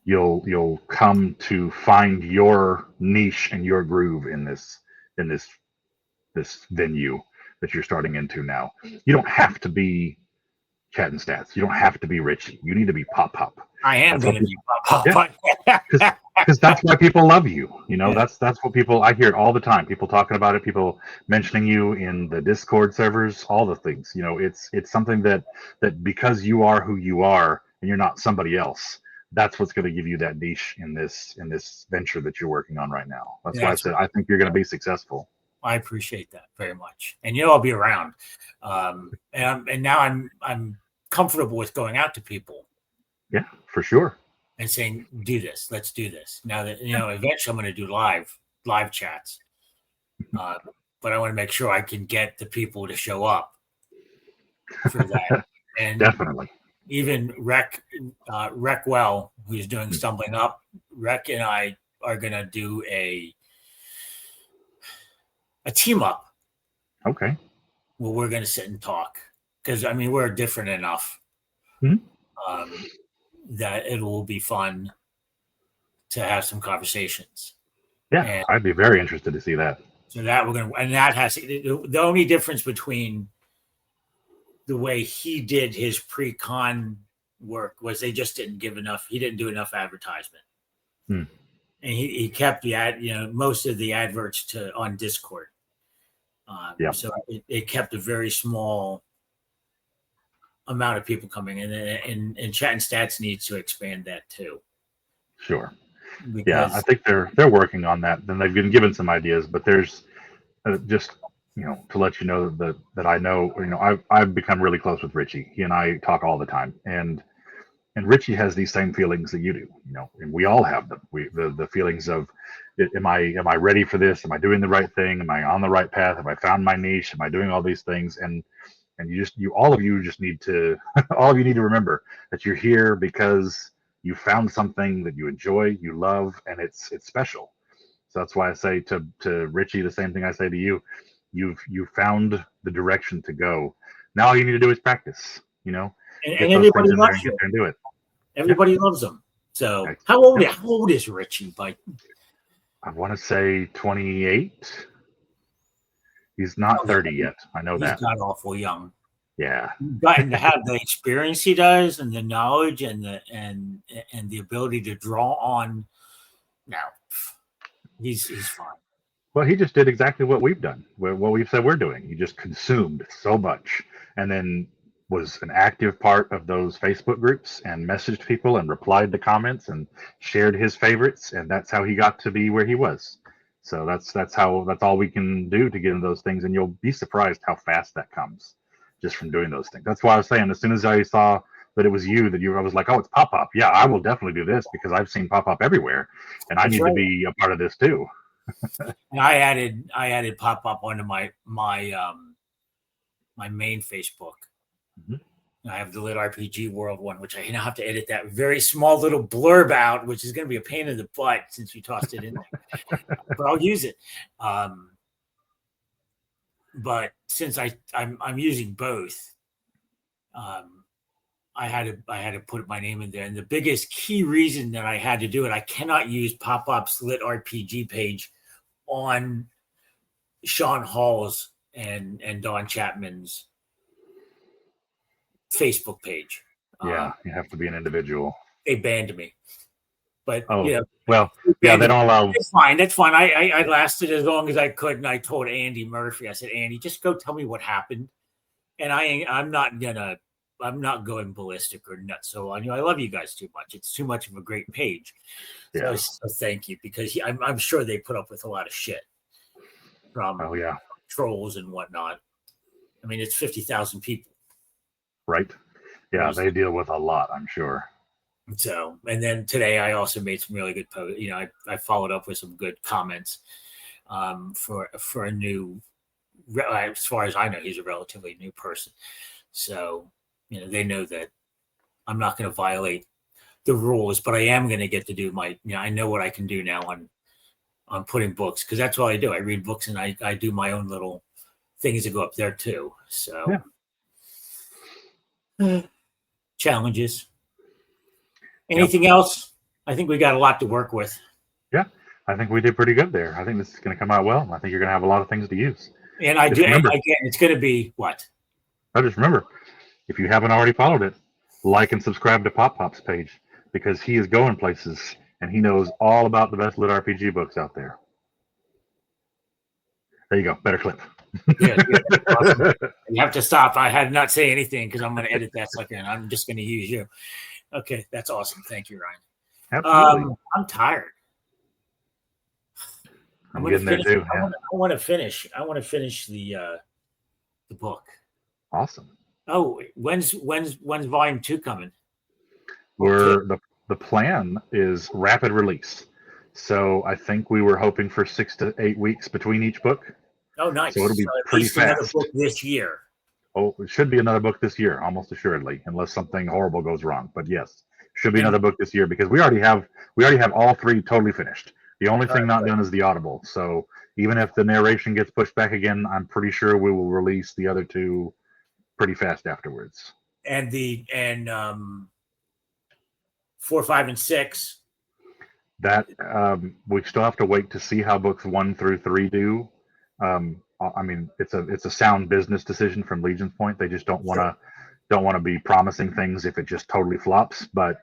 you'll come to find your niche and your groove in this venue that you're starting into now. You don't have to be Chat and Stats. You don't have to be Richey. You need to be PopPop. I am going to be PopPop. Because that's why people love you. That's what people, I hear it all the time. People talking about it, people mentioning you in the Discord servers, all the things. It's something that because you are who you are and you're not somebody else, that's what's going to give you that niche in this venture that you're working on right now. That's why I said I think you're going to be successful. I appreciate that very much, and I'll be around. And now I'm comfortable with going out to people. Yeah, for sure. And saying, "Do this. Let's do this." Now that eventually I'm going to do live chats, but I want to make sure I can get the people to show up for that. And definitely. Even Reck, who's doing Stumbling Up, Reck and I are going to do a team up. Okay. Well, we're going to sit and talk because we're different enough that it will be fun to have some conversations. Yeah, and I'd be very interested to see that. So that the only difference between the way he did his pre-con work was they just didn't give enough. He didn't do enough advertisement, and he kept the most of the adverts on Discord. So it kept a very small amount of people coming in, and Chat and Stats needs to expand that too. Sure. Because, I think they're working on that. Then they've been given some ideas, but there's just to let you know that I know I've become really close with Richey. He and I talk all the time, and Richey has these same feelings that you do. And we all have them. The feelings of am I ready for this? Am I doing the right thing? Am I on the right path? Have I found my niche? Am I doing all these things? And all of you need to remember that you're here because you found something that you enjoy, you love, and it's special. So that's why I say to Richey the same thing I say to you. You've found the direction to go. Now all you need to do is practice. And everybody loves you. And do it. Everybody loves them. So how old is Richey? I want to say 28. He's not 30 yet. I know that. He's got awful young. Yeah. Gotten to have the experience he does, and the knowledge, and the ability to draw on. Now, he's fine. Well, he just did exactly what we've done. What we've said we're doing. He just consumed so much, and then was an active part of those Facebook groups and messaged people and replied to comments and shared his favorites, and that's how he got to be where he was. So that's all we can do to get into those things, and you'll be surprised how fast that comes just from doing those things. That's why I was saying, as soon as I saw that it was I was like, oh, it's PopPop. Yeah, I will definitely do this because I've seen PopPop everywhere, and I need to be a part of this too. And I added PopPop onto my main Facebook. I have the LitRPG World one, which I now have to edit that very small little blurb out, which is going to be a pain in the butt since you tossed it in there. But I'll use it. But since I'm using both, I had to put my name in there. And the biggest key reason that I had to do it, I cannot use PopPop's LitRPG page on Sean Hall's and Don Chapman's Facebook page. Yeah, you have to be an individual. They banned me. But they don't allow. It's fine. That's fine. I lasted as long as I could, and I told Andy Murphy, I said, Andy, just go tell me what happened. And I'm not gonna not going ballistic or nuts. So I love you guys too much. It's too much of a great page. So, thank you, because I'm sure they put up with a lot of shit from trolls and whatnot. I mean, it's 50,000 people. Right. Yeah, they deal with a lot, I'm sure. So, and then today I also made some really good posts. I followed up with some good comments for a new, as far as I know, he's a relatively new person. So, they know that I'm not going to violate the rules, but I am going to get to do my, I know what I can do now on putting books, because that's what I do. I read books and I do my own little things that go up there too. So, challenges. Anything else? I think we got a lot to work with. Yeah, I think we did pretty good there. I think this is going to come out well. I think you're going to have a lot of things to use. And I do. Remember, again, it's going to be what? I just remember, if you haven't already followed it, like and subscribe to PopPop's page, because he is going places and he knows all about the best LitRPG books out there. There you go. Better clip. Yeah, awesome. You have to stop. I had not say anything because I'm going to edit that second. I'm just going to use you. Okay, that's awesome. Thank you, Ryan. Absolutely. I'm tired. I'm getting there too. I want to finish. I want to finish the book. Awesome. Oh, when's volume 2 coming? The plan is rapid release. So I think we were hoping for 6 to 8 weeks between each book. Oh, nice. So it'll be pretty fast. Another book this year. Oh, it should be another book this year, almost assuredly, unless something horrible goes wrong. But yes, should be another book this year, because we already have all 3 totally finished. The only thing not done is the Audible. So even if the narration gets pushed back again, I'm pretty sure we will release the other 2 pretty fast afterwards. And 4, 5, and 6. That we still have to wait to see how books 1 through 3 do. I mean, it's a sound business decision from Legion's point. They just don't want to be promising things if it just totally flops. But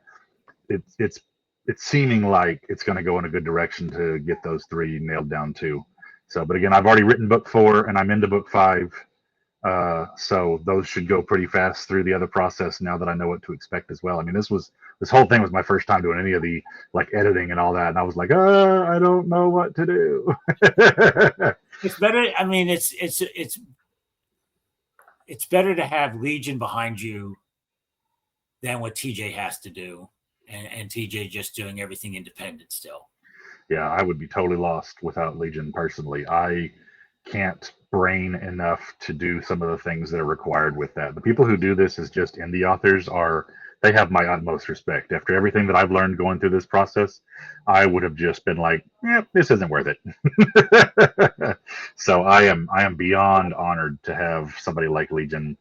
it's seeming like it's going to go in a good direction to get those 3 nailed down too. So, but again, I've already written book 4 and I'm into book 5. So those should go pretty fast through the other process now that I know what to expect as well. I mean, this whole thing was my first time doing any of the editing and all that, and I was like, I don't know what to do. It's better. I mean, it's better to have Legion behind you than what TJ has to do, and TJ just doing everything independent still. Yeah, I would be totally lost without Legion personally. I can't brain enough to do some of the things that are required with that. The people who do this as just indie authors they have my utmost respect. After everything that I've learned going through this process, I would have just been like, this isn't worth it. So I am beyond honored to have somebody like Legion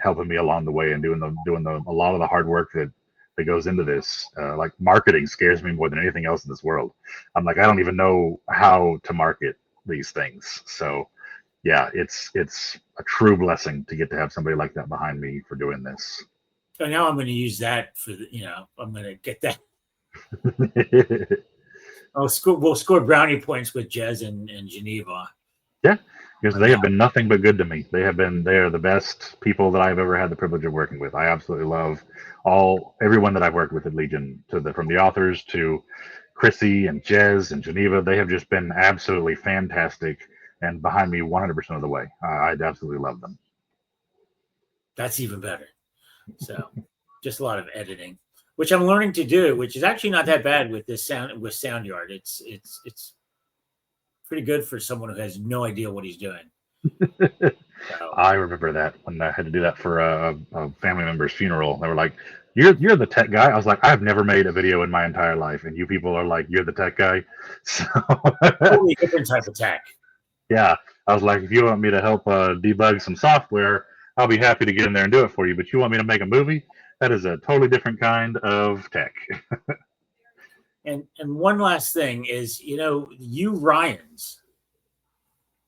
helping me along the way and doing a lot of the hard work that goes into this. Like marketing scares me more than anything else in this world. I'm like, I don't even know how to market these things. So yeah, it's a true blessing to get to have somebody like that behind me for doing this. So now I'm going to use that for I'm going to get that. We'll score brownie points with Jez and Geneva. Yeah, because they have been nothing but good to me. They are the best people that I've ever had the privilege of working with. I absolutely love everyone that I've worked with at Legion, from the authors to Chrissy and Jez and Geneva. They have just been absolutely fantastic and behind me 100% of the way. I absolutely love them. That's even better. So just a lot of editing, which I'm learning to do, which is actually not that bad with SoundYard. It's pretty good for someone who has no idea what he's doing. So. I remember that when I had to do that for a family member's funeral. They were like, you're the tech guy. I was like, I've never made a video in my entire life, and you people are like, you're the tech guy. So totally different type of tech. Yeah, I was like, if you want me to help debug some software, I'll be happy to get in there and do it for you. But you want me to make a movie? That is a totally different kind of tech. And one last thing is, you Ryans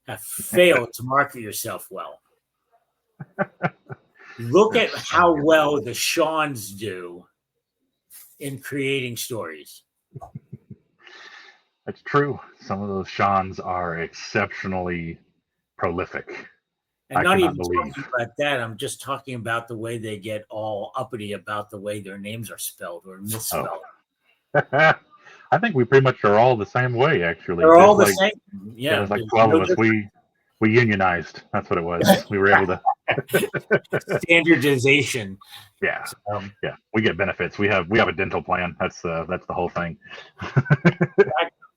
have failed to market yourself well. Look at how well the Seans do in creating stories. That's true. Some of those Seans are exceptionally prolific. And I not cannot even believe. talking about that. I'm just talking about the way they get all uppity about the way their names are spelled or misspelled. I think we pretty much are all the same way, actually. They're all There's the like same. Yeah, there's like there's 12 no of us. We unionized. That's what it was. We were able to standardization. yeah. So, Yeah. We get benefits. We have a dental plan. That's the whole thing.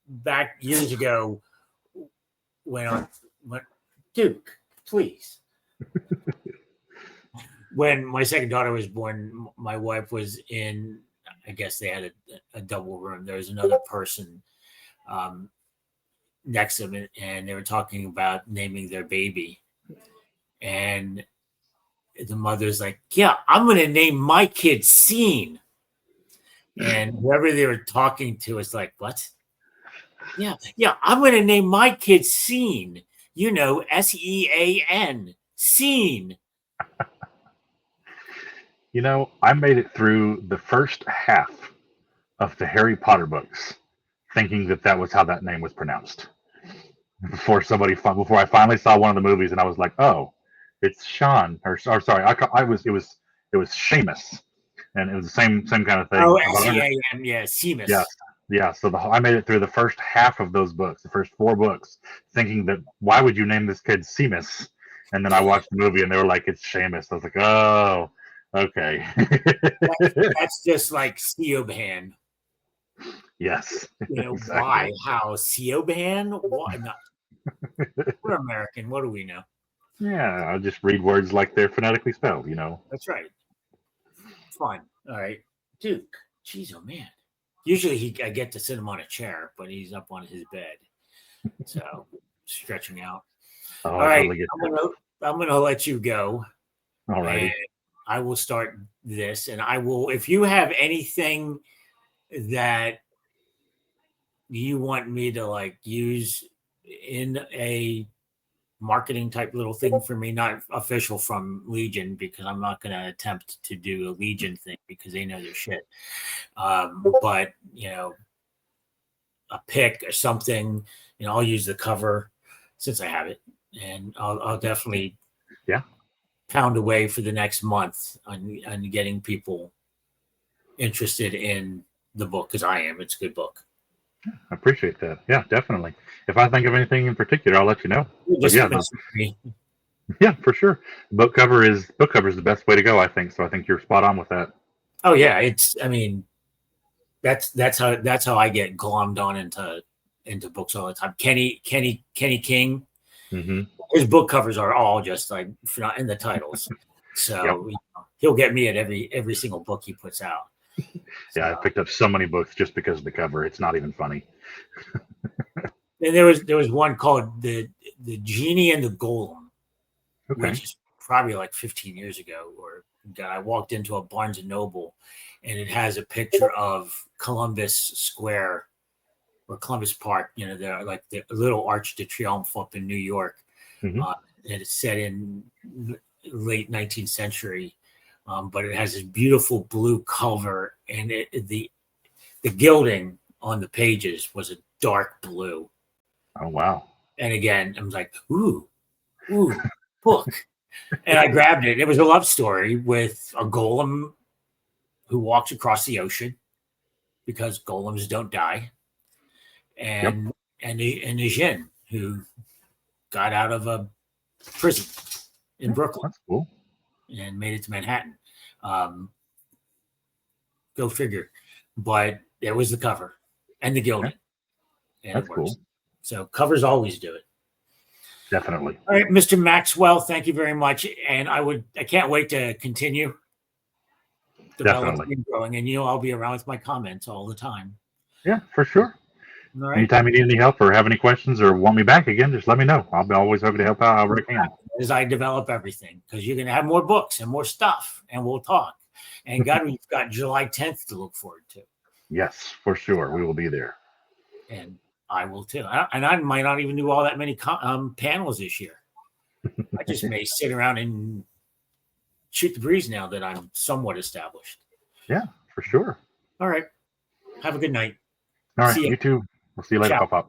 back years ago when Duke, please. When my second daughter was born, my wife was in, I guess they had a double room. There was another person next to them, and they were talking about naming their baby. And the mother's like, yeah, I'm going to name my kid Scene. And whoever they were talking to is like, what? Yeah, I'm going to name my kid Scene. SEAN. Scene. I made it through the first half of the Harry Potter books thinking that was how that name was pronounced. Before I finally saw one of the movies and I was like, oh, it's Sean, or sorry, it was Seamus, and it was the same kind of thing. Oh, SEAN, yeah, Seamus. Yeah. So I made it through the first half of those books, the first 4 books, thinking that why would you name this kid Seamus? And then I watched the movie and they were like, it's Seamus. I was like, oh, okay. That's just like Siobhan. Yes. Exactly. Why? How? Siobhan? Why not? We're American. What do we know? Yeah, I just read words like they're phonetically spelled, That's right. Fine. All right. Duke. Jeez, oh man. Usually I get to sit him on a chair, but he's up on his bed. So stretching out. Oh, all right. Totally I'm gonna let you go. All righty. I will start this, and I will, if you have anything that you want me to use in a marketing type little thing for me, not official from Legion, because I'm not going to attempt to do a Legion thing because they know their shit. But a pick or something, I'll use the cover since I have it, and I'll definitely pound away for the next month on getting people interested in the book, because I am. It's a good book. I appreciate that. Yeah, definitely. If I think of anything in particular, I'll let you know. Yeah, for sure. Book cover is the best way to go, I think. So I think you're spot on with that. Oh yeah, that's how I get glommed on into books all the time. Kenny King. Mm-hmm. His book covers are all just like in the titles. So he'll get me at every single book he puts out. Yeah, I picked up so many books just because of the cover. It's not even funny. And there was one called the Genie and the Golem, which is probably like 15 years ago. Or I walked into a Barnes and Noble, and it has a picture of Columbus Square or Columbus Park. They're like the little Arch de Triomphe up in New York, and it's set in late 19th century. But it has this beautiful blue cover, and the gilding on the pages was a dark blue. Oh wow! And again, I was like, ooh, book. And I grabbed it. It was a love story with a golem who walks across the ocean because golems don't die, and a djinn who got out of a prison in Brooklyn. That's cool. And made it to Manhattan. Go figure. But there was the cover and the gilding. And that's cool. So covers always do it. Definitely. All right, Mr. Maxwell, thank you very much. And I can't wait to continue developing and growing. And I'll be around with my comments all the time. Yeah, for sure. All right. Anytime you need any help or have any questions or want me back again, just let me know. I'll be always happy to help out however I can. As I develop everything, because you're going to have more books and more stuff, and we'll talk. And God, we've got July 10th to look forward to. Yes, for sure. We will be there. And I will too. And I might not even do all that many panels this year. I just may sit around and shoot the breeze now that I'm somewhat established. Yeah, for sure. All right. Have a good night. All right. You too. We'll see you later, PopPop.